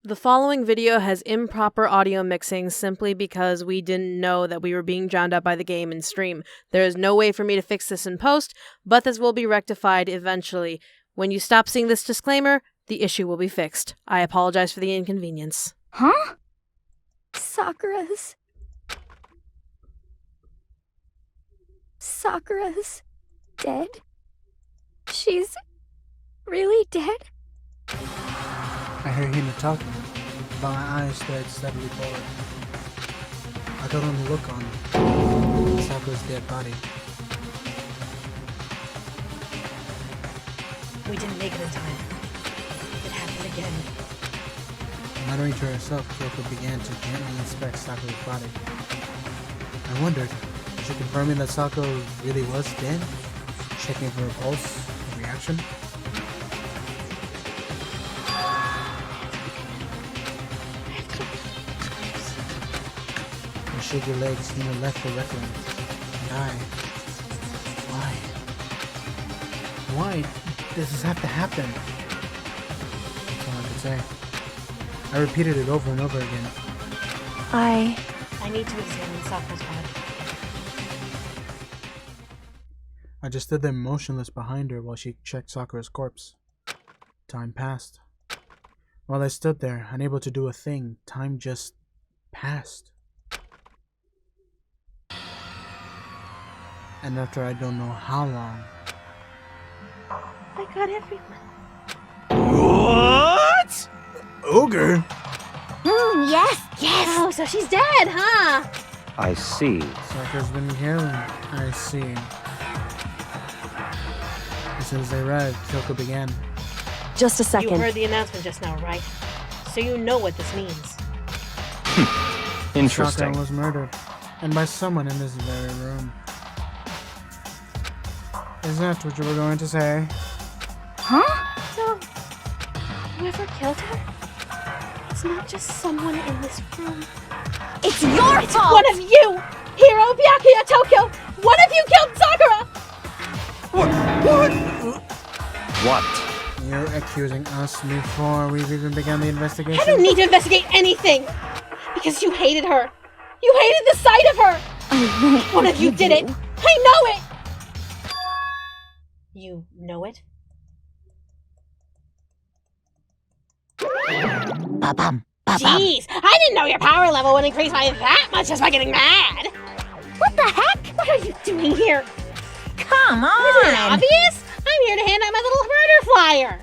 The following video has improper audio mixing simply because we didn't know that we were being drowned out by the game in stream. There is no way for me to fix this in post, but this will be rectified eventually. When you stop seeing this disclaimer, the issue will be fixed. I apologize for the inconvenience. Huh? Sakura's dead? She's really dead? I heard him talking, but my eyes stared steadily forward. I could only look on Sakura's dead body. We didn't make it in time. It happened again. Muttering to herself, Kyoko began to gently inspect Sakura's body. I wondered, was she confirming that Sakura really was dead? Checking for her pulse and reaction? Her shaky legs seemed to left for reference. And why does this have to happen? That's all I could say. I repeated it over and over again. I need to examine Sakura's body. I just stood there motionless behind her while she checked Sakura's corpse. Time passed. While I stood there, unable to do a thing, time just passed. And after I don't know how long... I got everyone. What? Ogre? Yes! Oh, so she's dead, huh? I see. Sakura's been healing. I see. As soon as they arrived, Kyoko began. Just a You second. heard the announcement just now, right? So you know what this means. Interesting. Sakura was murdered. And by someone in this very room. Is that what you were going to say? Huh? So, whoever killed her? It's not just someone in this room. It's your It's fault! one of you! Hiro, Byakuya, Tokyo! One of you killed Sakura! What? You're accusing us before we've even begun the investigation? I don't need to investigate anything! Because you hated her! You hated the sight of her! One of you did it! I know it! You know it? Jeez, I didn't know your power level would increase by that much just by getting mad! What the heck? What are you doing here? Come Isn't it on! obvious? I'm here to hand out my little murder flyer!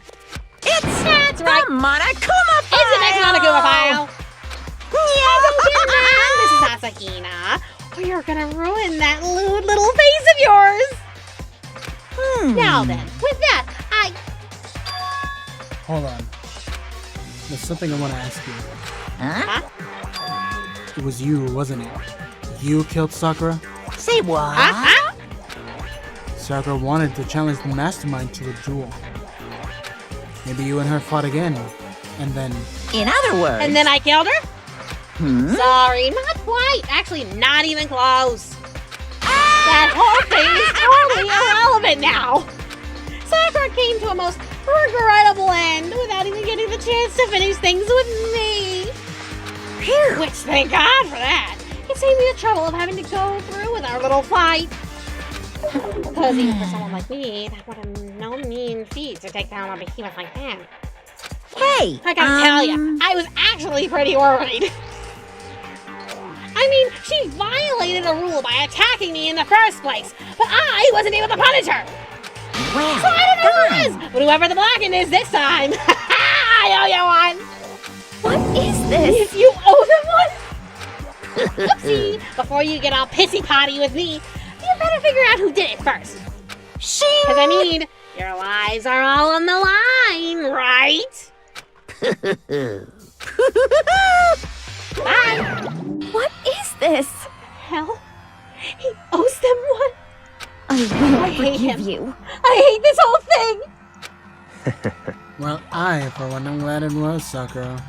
That's right! The Monokuma file! It's the next Monokuma file! Don't get mad, Mrs. Asahina, or you're gonna ruin that lewd little face of yours! Now then, with that, Hold on. There's something I want to ask you. Huh? It was you, wasn't it? You killed Sakura? Say what? Sakura wanted to challenge the mastermind to a duel. Maybe you and her fought again. And then... In other words... And then I killed her? Sorry, not quite. Actually, not even close. That whole thing is totally irrelevant now. Sakura came to a most regrettable end without even getting the chance to finish things with me. Phew. Which, thank God for that. It saved me the trouble of having to go through with our little fight. Because even for someone like me, that would have no mean feat to take down a behemoth like that. Hey! I gotta tell you, I was actually pretty worried. I mean, she violated a rule by attacking me in the first place, but I wasn't able to punish her. Well, So I don't know who it is, but whoever the blackened is this time, I owe you one. what is this? If you owe them one? Oopsie, before you get all pissy-potty with me, you better figure out who did it first. Because I mean, your lives are all on the line, right? Bye. What is this? Hell, he owes them one. I will I hate forgive him. you. I hate this whole thing. Well, I, for one, am glad it was Sakura.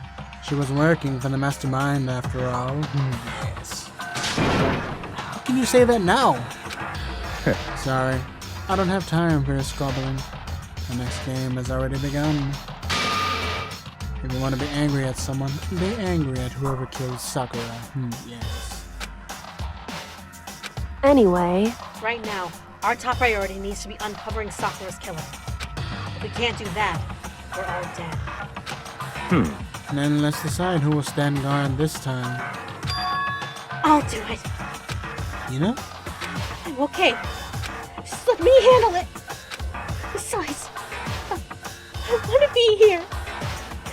She was working for the mastermind after all. Yes. How can you say that now? Sorry, I don't have time for your squabbling. The next game has already begun. If you want to be angry at someone, be angry at whoever killed Sakura. Yes. Anyway, Right now, our top priority needs to be uncovering Sakura's killer. If we can't do that, we're all dead. And then let's decide who will stand guard this time. I'll do it. You know? I'm okay. Just let me handle it. Besides, I want to be here.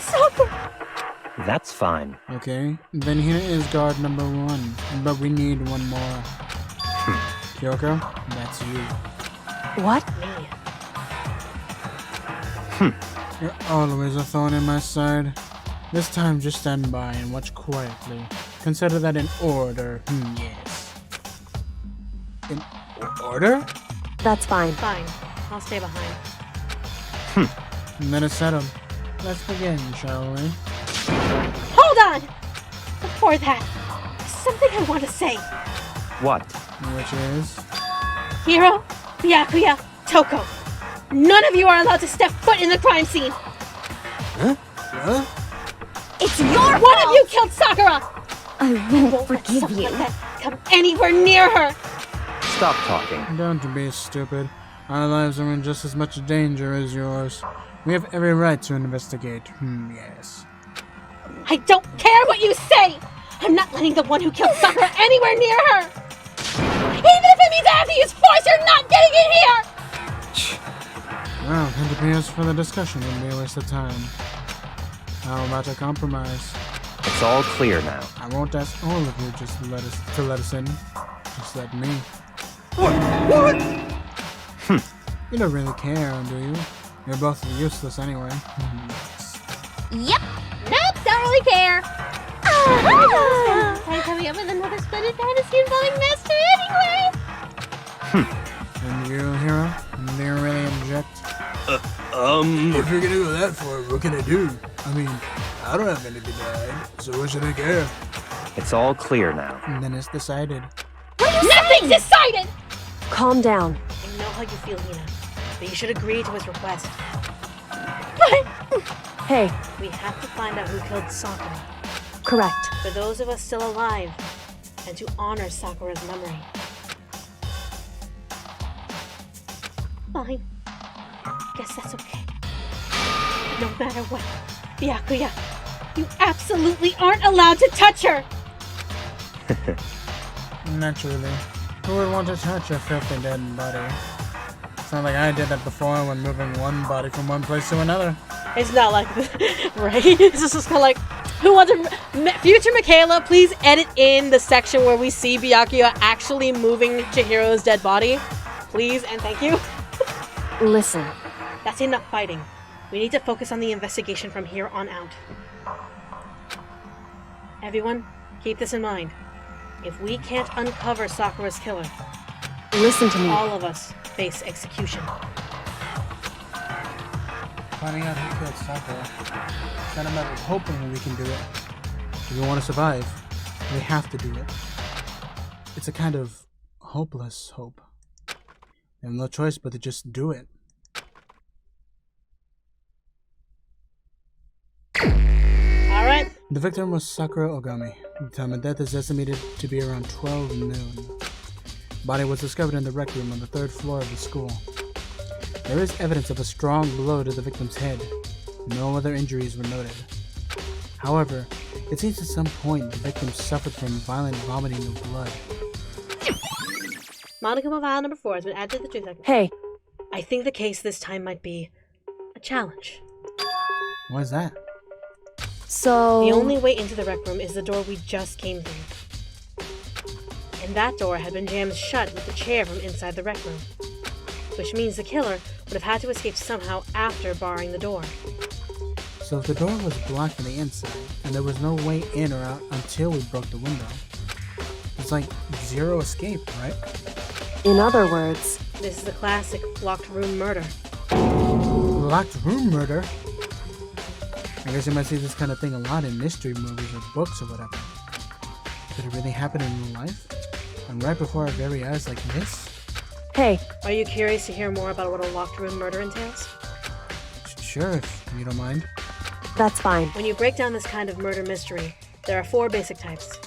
Sakura. That's fine. Okay, then here is guard number 1. But we need one more. Kyoko, that's you. what? Me. You're always a thorn in my side. This time just stand by and watch quietly. Consider that an order. Yes. An order? That's fine. Fine. I'll stay behind. And then it's settled. Let's begin, shall we? Hold on! Before that, there's something I want to say. What? Which is... Hiro, Byakuya, Toko. None of you are allowed to step foot in the crime scene. Huh? It's your One of you killed Sakura. I won't Won't let forgive something you. like that come anywhere near her. Stop talking. Don't be stupid. Our lives are in just as much danger as yours. We have every right to investigate. Yes. I don't care what you say. I'm not letting the one who killed Sakura anywhere near her. Even if it means I have to use force, you're not getting in here. Well, it appears for the discussion would be a waste of time. How about a compromise? It's all clear now. I won't ask all of you just to let us in. Just let me. What? You don't really care, do you? You're both useless anyway. Yes. Yep. Nope, don't really care. Time coming up with another splendid fantasy involving Master anyway. And you, Hero? Do you really object? If you're gonna go that far, what can I do? I mean, I don't have anything to hide, so what should I care? It's all clear now. And then it's decided. Nothing's decided. Calm down. I know how you feel, Hina, but you should agree to his request. But Hey, we have to find out who killed Sakura. correct. For those of us still alive, and to honor Sakura's memory. Fine. Guess that's okay. No matter what, Byakuya, you absolutely aren't allowed to touch her! Naturally. Who would want to touch a filthy dead body? It's not like I did that before when moving one body from one place to another. It's not like this, right? It's just kind of like, who wants to... Future Michaela, please edit in the section where we see Byakuya actually moving Chihiro's dead body. Please and thank you. Listen, That's enough fighting. We need to focus on the investigation from here on out. Everyone, keep this in mind. If we can't uncover Sakura's killer, listen to me. all of us face execution. Finding out who killed Sakura. It's not a matter of hoping we can do it. If we want to survive, we have to do it. It's a kind of hopeless hope. We have no choice but to just do it. Alright, The victim was Sakura Ogami. The time of death is estimated to be around 12 noon. The body was discovered in the rec room on the 3rd floor of the school. There is evidence of a strong blow to the victim's head. No other injuries were noted. However, it seems at some point the victim suffered from violent vomiting of blood. Monica file number 4 has been added to the truth section. Hey, I think the case this time might be a challenge. What is that? so... The only way into the rec room is the door we just came through. And that door had been jammed shut with the chair from inside the rec room. Which means the killer would have had to escape somehow after barring the door. So if the door was blocked on the inside, and there was no way in or out until we broke the window, it's like zero escape, right? In other words, This is the classic locked room murder. Locked room murder? I guess you might see this kind of thing a lot in mystery movies or books or whatever. Could it really happen in real life? And right before our very eyes like this? hey, Are you curious to hear more about what a locked room murder entails? Sure, if you don't mind. That's fine. When you break down this kind of murder mystery, there are 4 basic types.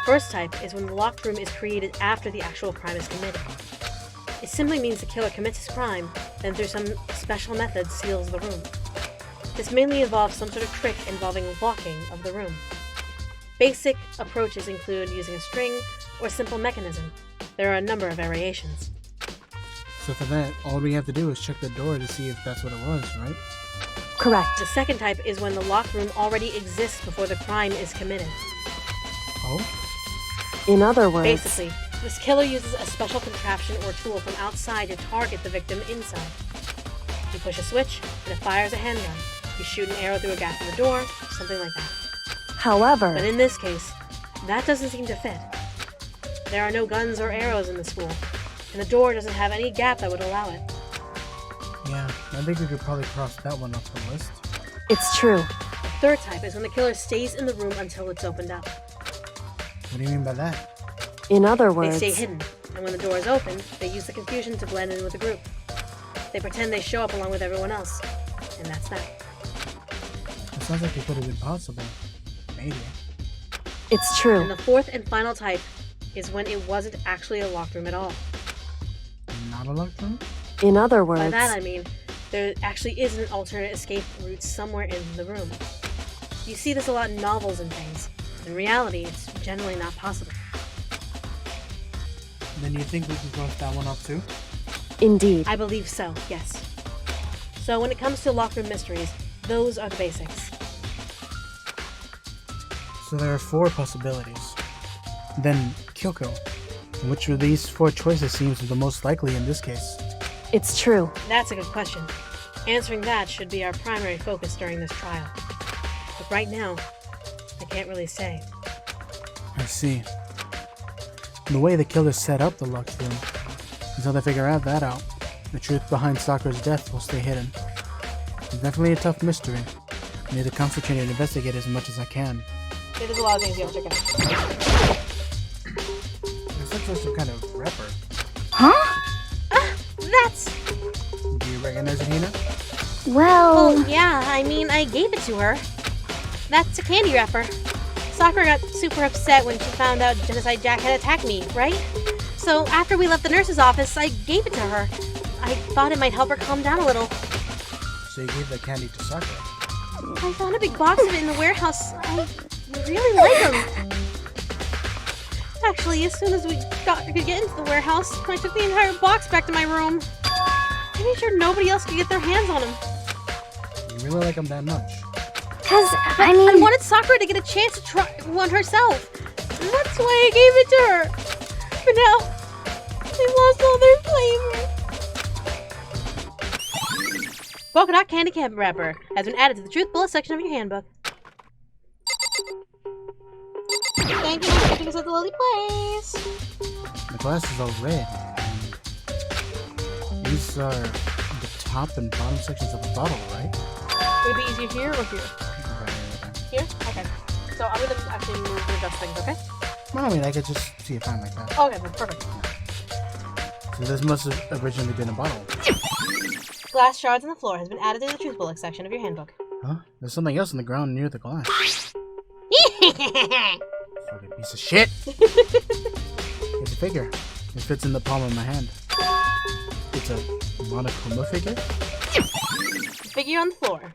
First type is when the locked room is created after the actual crime is committed. It simply means the killer commits his crime, then through some special method seals the room. This mainly involves some sort of trick involving locking of the room. Basic approaches include using a string or simple mechanism. There are a number of variations. So for that, all we have to do is check the door to see if that's what it was, right? Correct. The second type is when the locked room already exists before the crime is committed. Oh? In other words, Basically, this killer uses a special contraption or tool from outside to target the victim inside. You push a switch, and it fires a handgun. You shoot an arrow through a gap in the door, something like that. however, But in this case, that doesn't seem to fit. There are no guns or arrows in the school, and the door doesn't have any gap that would allow it. Yeah, I think we could probably cross that one off the list. it's true. The third type is when the killer stays in the room until it's opened up. What do you mean by that? In other They words, stay hidden, and when the door is opened, they use the confusion to blend in with the group. They pretend they show up along with everyone else, and that's that. It sounds like it could have been possible. Maybe. it's And true. the fourth and final type is when it wasn't actually a locked room at all. Not a locked room? In other By words, that I mean, there actually is an alternate escape route somewhere in the room. You see this a lot in novels and things. In reality, it's generally not possible. Then you think we can cross that one off too? indeed. I believe so, yes. So when it comes to locked room mysteries, those are the basics. So there are 4 possibilities. Then, Kyoko. Which of these 4 choices seems the most likely in this case? It's true. That's a good question. Answering that should be our primary focus during this trial. But right now, I can't really say. I see. The way the killer set up the locked room, until they figure that out, the truth behind Sakura's death will stay hidden. It's definitely a tough mystery. I need to concentrate and investigate as much as I can. Yeah, there's a lot of things you have to check out. It's like some kind of wrapper. That's... Do you recognize it, Hina? Oh, yeah, I mean, I gave it to her. That's a candy wrapper. Sakura got super upset when she found out Genocide Jack had attacked me, right? So after we left the nurse's office, I gave it to her. I thought it might help her calm down a little. So you gave the candy to Sakura? I found a big box of it in the warehouse. I really like them. Actually, as soon as we could get into the warehouse, I took the entire box back to my room. I made sure nobody else could get their hands on them. You really like them that much? I wanted Sakura to get a chance to try one herself. And that's why I gave it to her. But now, they lost all their flavor. Polka Dot Candy Camp Wrapper has been added to the Truth Bullet section of your handbook. Thank you for getting us at the lovely place. The glass is all red. And these are the top and bottom sections of a bottle, right? Would it be easier here or here? Right. Here? Okay. So I'm gonna actually move and adjust things, okay? Well, I mean, I could just see it fine like that. Okay, perfect. So this must have originally been a bottle. Glass shards on the floor has been added to the Truth Bullet section of your handbook. Huh? There's something else on the ground near the glass. Fucking piece of shit! It's a figure. It fits in the palm of my hand. It's a Monokuma figure? The figure on the floor.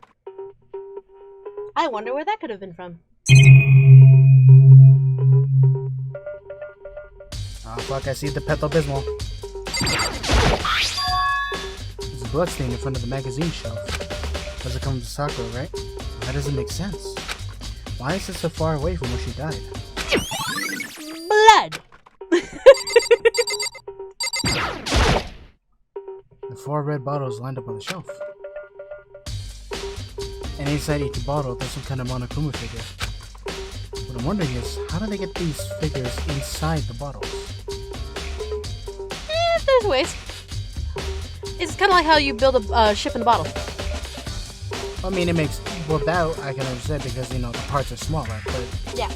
I wonder where that could have been from. Oh fuck, I see the Pepto-Bismol. There's a bloodstain in front of the magazine shelf. Does it come from Sakura, right? That doesn't make sense. Why is it so far away from where she died? Blood! The 4 red bottles lined up on the shelf. And inside each bottle, there's some kind of Monokuma figure. What I'm wondering is, how do they get these figures inside the bottles? There's ways. It's kind of like how you build a ship in a bottle. I mean, it makes... Well, that I can understand because, you know, the parts are smaller, but... Yeah.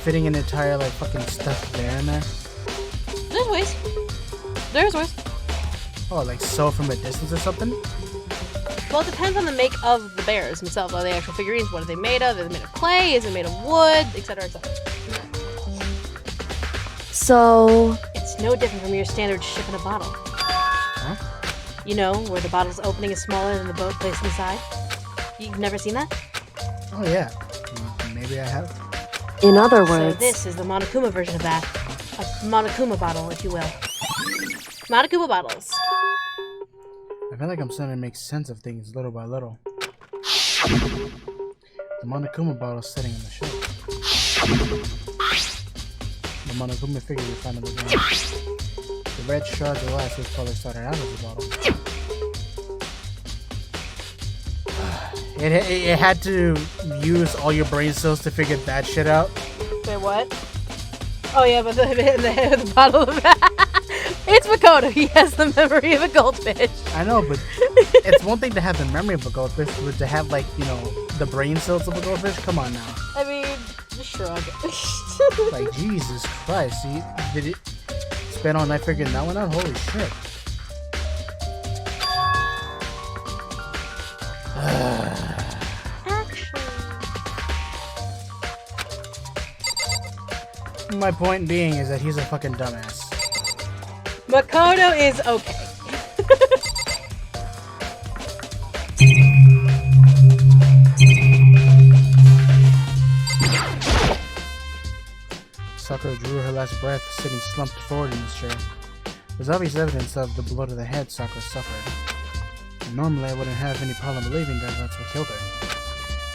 Fitting an entire, like, fucking stuffed bear in there? There's ways. There's ways. Oh, like, sew from a distance or something? Well, it depends on the make of the bears themselves. Are they actual figurines? What are they made of? Is it made of clay? Is it made of wood? Etc. etc. So, It's no different from your standard ship in a bottle. Huh? You know, where the bottle's opening is smaller than the boat placed inside? You've never seen that? Oh yeah. Maybe I have. in other So words, this is the Monokuma version of that. A Monokuma bottle, if you will. Monokuma bottles. I feel like I'm starting to make sense of things little by little. The Monokuma bottle sitting on the shelf. The Monokuma figure we found in the game. The red shards of glass which probably started out as a bottle. It had to use all your brain cells to figure that shit out. Wait, what? Oh yeah, but the bottle of it's Makoto. He has the memory of a goldfish. I know, but it's one thing to have the memory of a goldfish, but to have, like, you know, the brain cells of a goldfish? Come on now. I mean, shrug. Like, Jesus Christ. Did it spend all night figuring that one out? Holy shit. My point being is that he's a fucking dumbass. Makoto is okay. Sakura drew her last breath, sitting slumped forward in his chair. There's obvious evidence of the blow to the head Sakura suffered. Normally, I wouldn't have any problem believing that that's what killed her.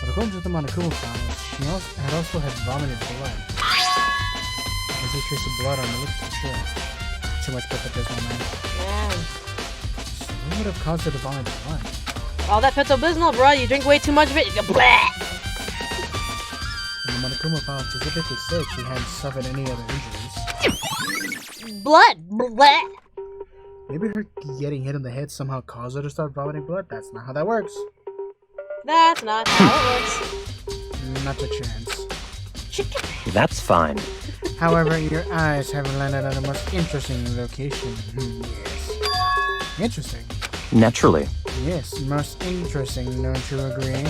But according to the Monokuma files, she also had vomited blood. There's a trace of blood on the lips for sure. Too much Pepto-Bismol, man. Yeah. So what would have caused her to vomit blood? All that Pepto-Bismol, bro. You drink way too much of it, you go blah! And the Monokuma file specifically said she hadn't suffered any other injuries. Blood! Blah! Maybe her getting hit in the head somehow caused her to start vomiting blood? That's not how that works. That's not how it works. Not a chance. That's fine. However, your eyes have landed at a most interesting location. Yes. Interesting. Naturally. Yes, most interesting, don't you agree?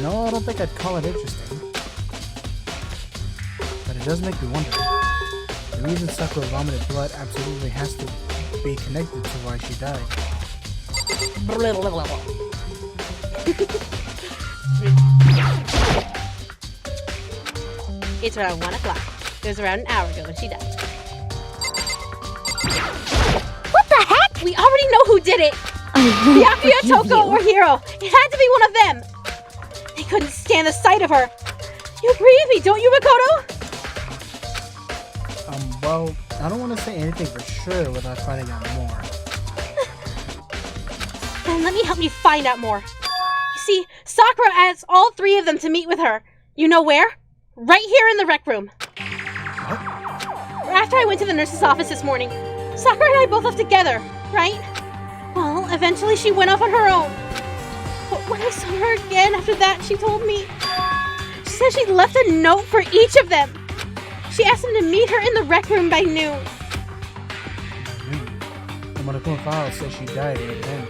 No, I don't think I'd call it interesting. But it does make me wonder. The reason Sakura vomited blood absolutely has to be connected to why she died. It's around 1 o'clock. It was around an hour ago when she died. What the heck? We already know who did it! Byakuya, Toko, or Hiro. It had to be one of them! They couldn't stand the sight of her. You agree with me, don't you, Makoto? Well, I don't want to say anything for sure without finding out more. Then let me help you find out more. You see, Sakura asked all three of them to meet with her. You know where? Right here in the rec room. What? After I went to the nurse's office this morning, Sakura and I both left together, right? Well, eventually she went off on her own. But when I saw her again after that, she told me... She said she'd left a note for each of them. She asked them to meet her in the rec room by noon. The Monokuma file says she died right then.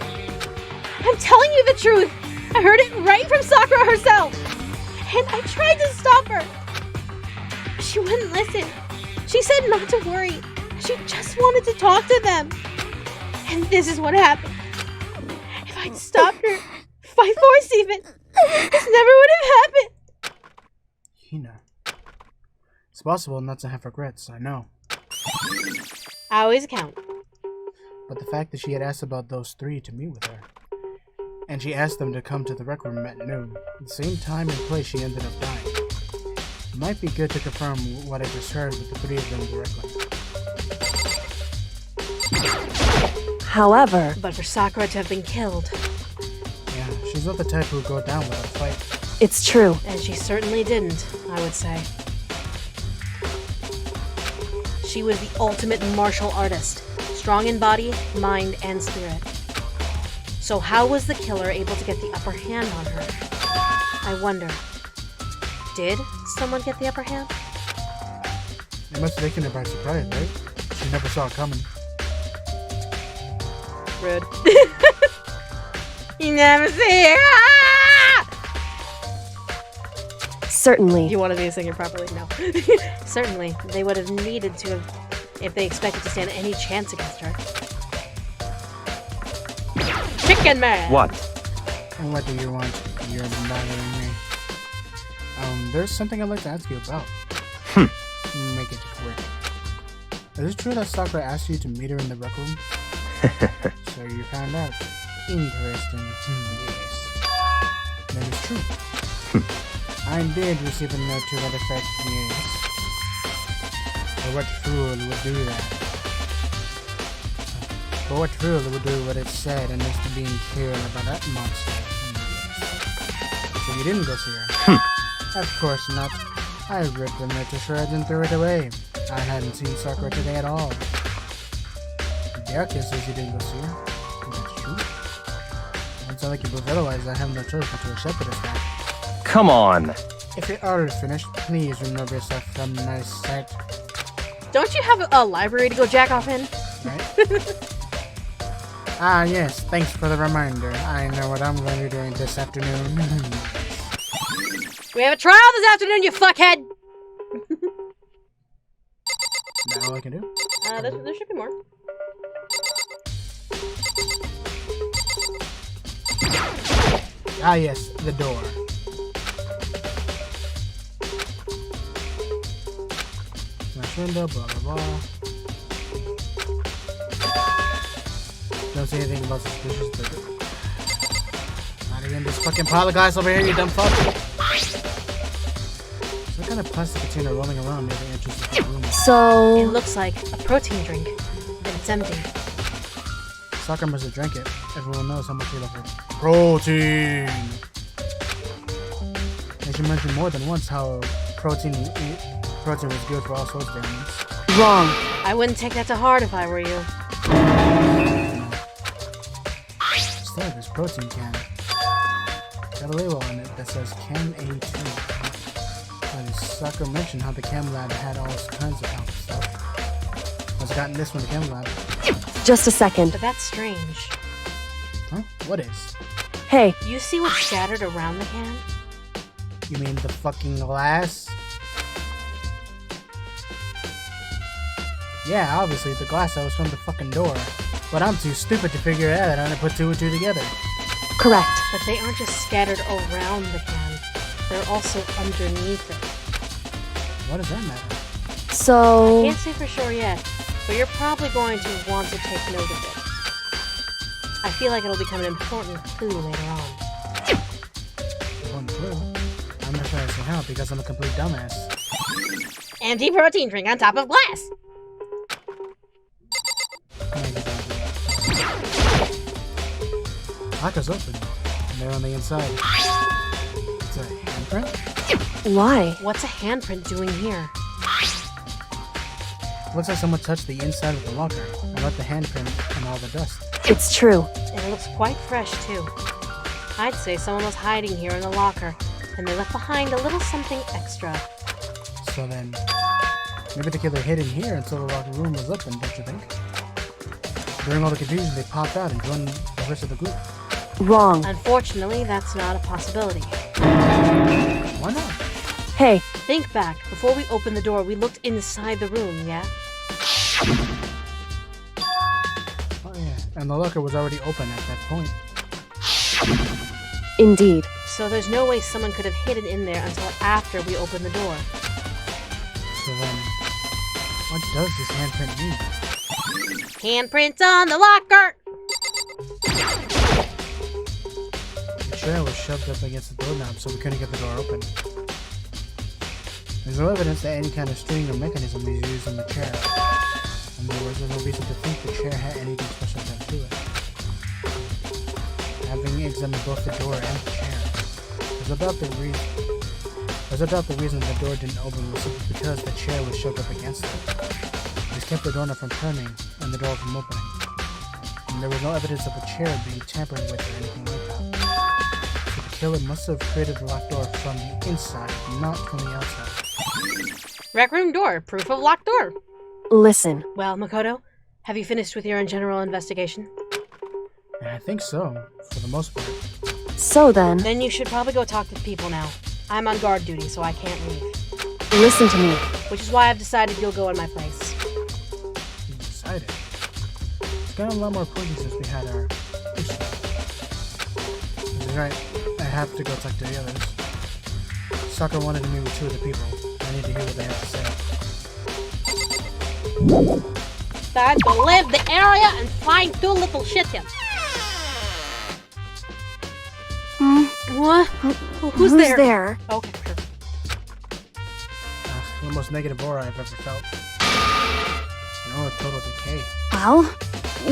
I'm telling you the truth. I heard it right from Sakura herself. And I tried to stop her. She wouldn't listen. She said not to worry. She just wanted to talk to them. And this is what happened. If I'd stopped her by force even, this never would have happened. Hina. It's possible not to have regrets, I know. I always count. But the fact that she had asked about those three to meet with her, and she asked them to come to the rec room at noon, the same time and place she ended up dying, it might be good to confirm what I just heard with the three of them directly. however, But for Sakura to have been killed, Yeah, she's not the type who would go down without a fight. it's true. and she certainly didn't, I would say. She was the ultimate martial artist, strong in body, mind, and spirit. So how was the killer able to get the upper hand on her? I wonder, did someone get the upper hand? It must have taken her by surprise, right? She never saw it coming. Rude. You never see her! Ah! Certainly. You want to be singing properly? No. Certainly, they would have needed to have if they expected to stand any chance against her. Chicken Man! What? What do you want? You're bothering me. There's something I'd like to ask you about. Make it quick. Is it true that Sakura asked you to meet her in the rec room? So you found out. Interesting. Yes. That is true. I did receive a note to that effect, yes. But what fool would do that? But what fool would do what it said and is to being killed by that monster? Yes. So you didn't go see her? Of course not. I ripped the note to shreds and threw it away. I hadn't seen Sakura today at all. Byakuya says you didn't go see her. That's true. It sounds like you both otherwise. I have no choice but to accept it as that. Come on. If your order is finished, please remove yourself from my sight. Don't you have a library to go jack off in? Right? Yes. Thanks for the reminder. I know what I'm going to be doing this afternoon. We have a trial this afternoon, you fuckhead! Is that all I can do? There should be more. Yes. The door. Smash window, blah blah blah. Don't say anything about suspicious, but not again this fucking pile of guys over here, you dumb fuck. Some kind of plastic container rolling around near the entrance of the room. It So, looks like a protein drink, and it's empty. Sakura must have drank it. Everyone knows how much they love her. Protein! And she mentioned more than once how protein was good for all sorts of ailments. wrong. I wouldn't take that to heart if I were you. Instead, this protein can. Got a label on it that says Chem A2. And Sakura mentioned how the Chem lab had all kinds of health stuff. Must have gotten this from the Chem lab. Just a second. But that's strange. Huh? What is? Hey, You see what's scattered around the can? You mean the fucking glass? Yeah, obviously the glass that was from the fucking door. But I'm too stupid to figure it out and I put two and two together. correct. But they aren't just scattered around the can. They're also underneath it. What does that matter? So, Can't say for sure yet, but you're probably going to want to take note of it. I feel like it'll become an important clue later on. One clue. I'm not sure I see how because I'm a complete dumbass. Empty protein drink on top of glass. Lockers open. And they're on the inside. It's a handprint? why? What's a handprint doing here? Looks like someone touched the inside of the locker and left the handprint and all the dust. It's true. And it looks quite fresh, too. I'd say someone was hiding here in the locker, and they left behind a little something extra. So then, maybe the killer hid in here until the locker room was open, don't you think? During all the confusion, they popped out and joined the rest of the group. Wrong. Unfortunately, that's not a possibility. Why not? Hey, Think back. Before we opened the door, we looked inside the room, yeah? Oh yeah, and the locker was already open at that point. indeed. So there's no way someone could have hidden in there until after we opened the door. So then, what does this handprint mean? Handprints on the locker. The chair was shoved up against the doorknob, so we couldn't get the door open. There's no evidence that any kind of string or mechanism was used on the chair. In other words, there's no reason to think the chair had anything special done to it. Having examined both the door and the chair, there's a doubt the reason the door didn't open was simply because the chair was shoved up against it. This kept the doorknob from turning and the door from opening. And there was no evidence of a chair being tampered with or anything like that. So the killer must have created the locked door from the inside, not from the outside. Rec room door. Proof of locked door. Listen. Well, Makoto, have you finished with your general investigation? I think so, for the most part. So then, Then you should probably go talk to people now. I'm on guard duty, so I can't leave. listen to me. Which is why I've decided you'll go in my place. You decided. It's gotten a lot more important since we had our issue. He's right. I have to go talk to the others. Sakura wanted to meet with 2 of the people. I need to hear what they have to say. Time to leave the area and find 2 little shittians. What? Who's there? Okay, sure. The most negative aura I've ever felt. An aura of total decay. Well,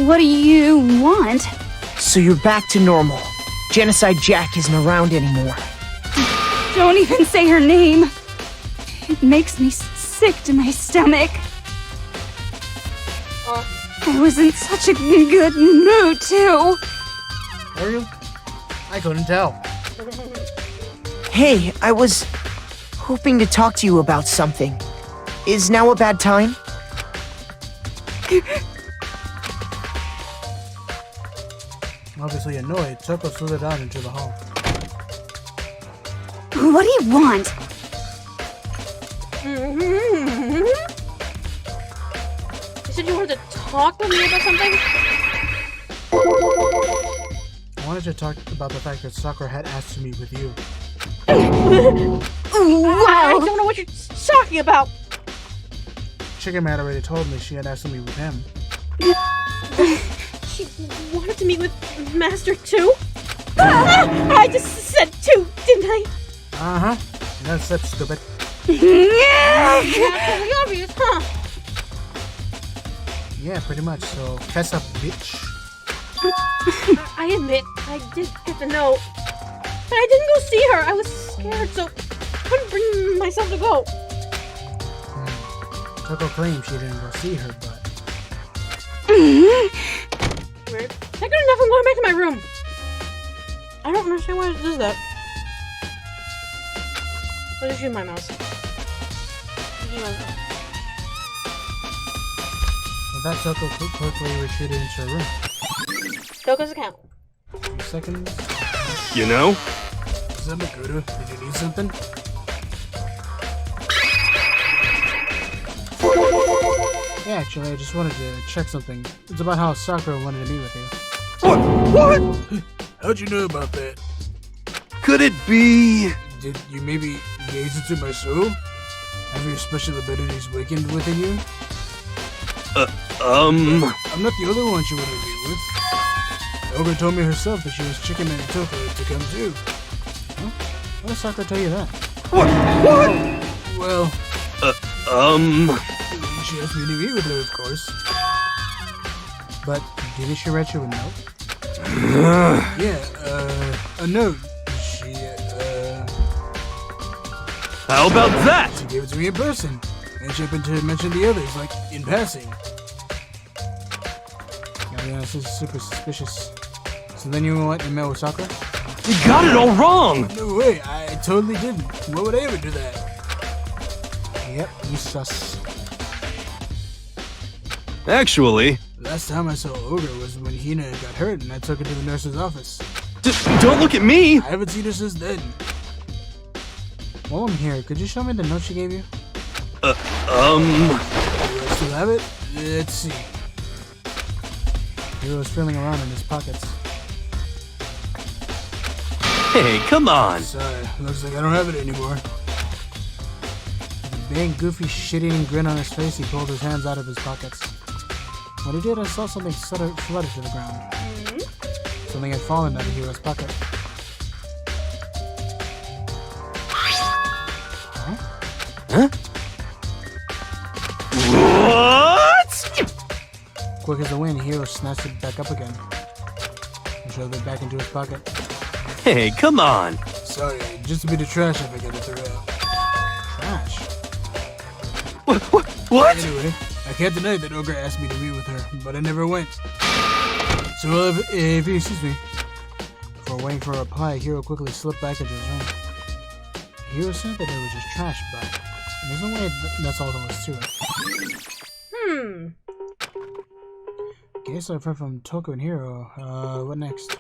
what do you want? So you're back to normal. Genocide Jack isn't around anymore. Don't even say her name. It makes me sick to my stomach. I was in such a good mood, too. Are you? I couldn't tell. Hey, I was hoping to talk to you about something. Is now a bad time? Obviously annoyed, Toko slithered out into the hall. What do you want? You said you wanted to talk with me about something? I wanted to talk about the fact that Sakura had asked to meet with you. I don't know what you're talking about. Chicken Man already told me she had asked to meet with him. She wanted to meet with Master 2? I just said 2, didn't I? Uh-huh. That's it, stupid. Absolutely obvious, huh? Yeah, pretty much. So, fess up, bitch. I admit, I did get the note. But I didn't go see her. I was scared, so I couldn't bring myself to go. Toko claimed she didn't go see her, but... Weird. Is that good enough? I'm going back to my room. I don't understand why it does that. I'll just use my mouse. With that, Toko quickly retreated into her room. Toko's account. 2 seconds. You know? What's up, Makuru? Did you need something? Yeah, actually, I just wanted to check something. It's about how Sakura wanted to meet with you. What? How'd you know about that? Could it be? Did you maybe gaze into my soul? Have your special abilities awakened within you? I'm not the only one she wanted to meet with. Ogre told me herself that she was Chicken Man and Toko to come too. Huh? Why did Sakura tell you that? What? Well, she asked me to meet with her, of course. But didn't she write you a note? Yeah, a note. She, How about that? She gave it to me in person. And she happened to mention the others, like, in passing. Yeah, this is super suspicious. So then you went and met with Sakura? You got it all wrong! No way, I totally didn't. Why would I ever do that? Yep, you sus. Actually, Last time I saw Ogre was when Hina got hurt and I took her to the nurse's office. don't look at me! I haven't seen her since then. While I'm here, could you show me the note she gave you? Do I still have it? Let's see. He was feeling around in his pockets. Hey, come on! Sorry, looks like I don't have it anymore. With a big, goofy, shit-eating grin on his face, he pulled his hands out of his pockets. When he did, I saw something flutter to the ground. Something had fallen out of Hero's pocket. Huh? What? Quick as the wind, Hero snatched it back up again and shoved it back into his pocket. Hey, come on! Sorry, just a bit of trash I forgot to throw out. Trash? What? Anyway, I can't deny that Ogre asked me to meet with her, but I never went. So if you excuse me. Before waiting for a reply, Hero quickly slipped back into his room. Hero said that it was just trash, but there's no way that's all there was to it. Okay, so I've heard from Toko and Hiro. What next?